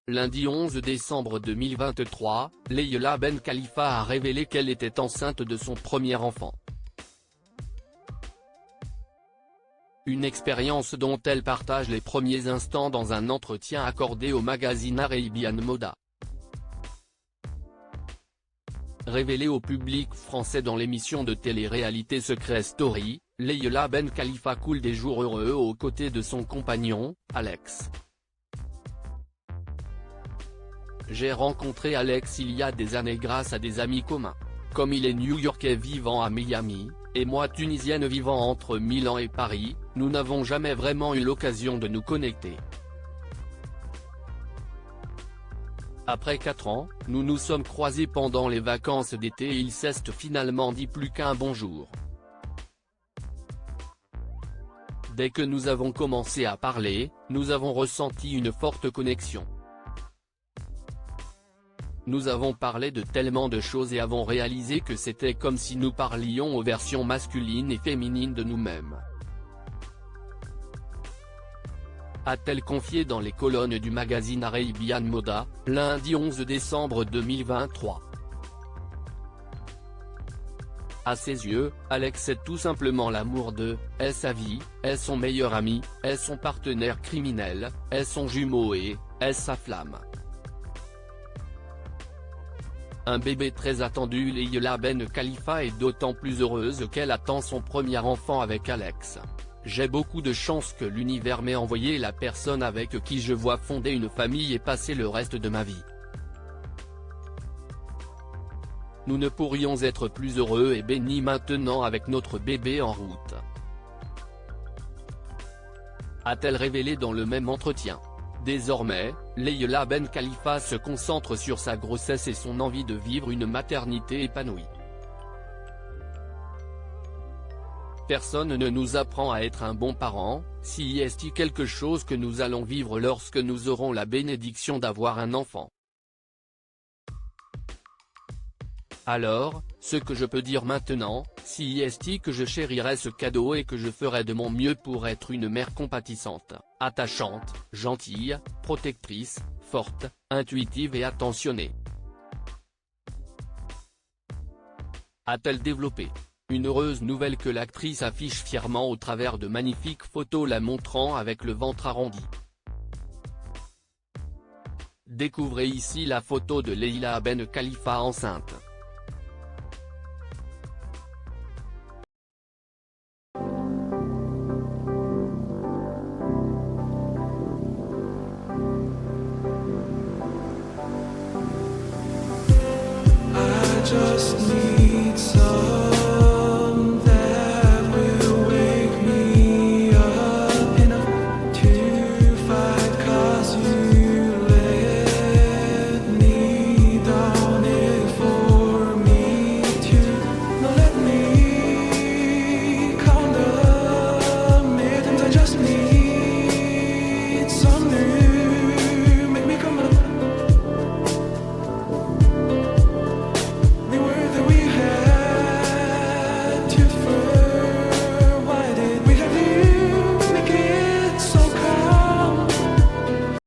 Lundi 11 décembre 2023, Leïla Ben Khalifa a révélé qu'elle était enceinte de son premier enfant. Une expérience dont elle partage les premiers instants dans un entretien accordé au magazine Arabian Moda. Révélée au public français dans l'émission de télé-réalité Secret Story, Leïla Ben Khalifa coule des jours heureux aux côtés de son compagnon, Alex. J'ai rencontré Alex il y a des années grâce à des amis communs. Comme il est New-Yorkais vivant à Miami, et moi tunisienne vivant entre Milan et Paris, nous n'avons jamais vraiment eu l'occasion de nous connecter. Après 4 ans, nous nous sommes croisés pendant les vacances d'été et il s'est finalement dit plus qu'un bonjour. Dès que nous avons commencé à parler, nous avons ressenti une forte connexion. Nous avons parlé de tellement de choses et avons réalisé que c'était comme si nous parlions aux versions masculines et féminines de nous-mêmes. A-t-elle confié dans les colonnes du magazine Arabian Moda, lundi 11 décembre 2023. À ses yeux, Alex est tout simplement l'amour de, est sa vie, est son meilleur ami, est son partenaire criminel, est son jumeau et, est sa flamme. Un bébé très attendu. Leïla Ben Khalifa est d'autant plus heureuse qu'elle attend son premier enfant avec Alex. J'ai beaucoup de chance que l'univers m'ait envoyé la personne avec qui je vois fonder une famille et passer le reste de ma vie. Nous ne pourrions être plus heureux et bénis maintenant avec notre bébé en route. A-t-elle révélé dans le même entretien. Désormais, Leïla Ben Khalifa se concentre sur sa grossesse et son envie de vivre une maternité épanouie. Personne ne nous apprend à être un bon parent, si est-il quelque chose que nous allons vivre lorsque nous aurons la bénédiction d'avoir un enfant. Alors, ce que je peux dire maintenant, si est que je chérirai ce cadeau et que je ferai de mon mieux pour être une mère compatissante, attachante, gentille, protectrice, forte, intuitive et attentionnée. A-t-elle développé. Une heureuse nouvelle que l'actrice affiche fièrement au travers de magnifiques photos la montrant avec le ventre arrondi. Découvrez ici la photo de Leïla Ben Khalifa enceinte. Just need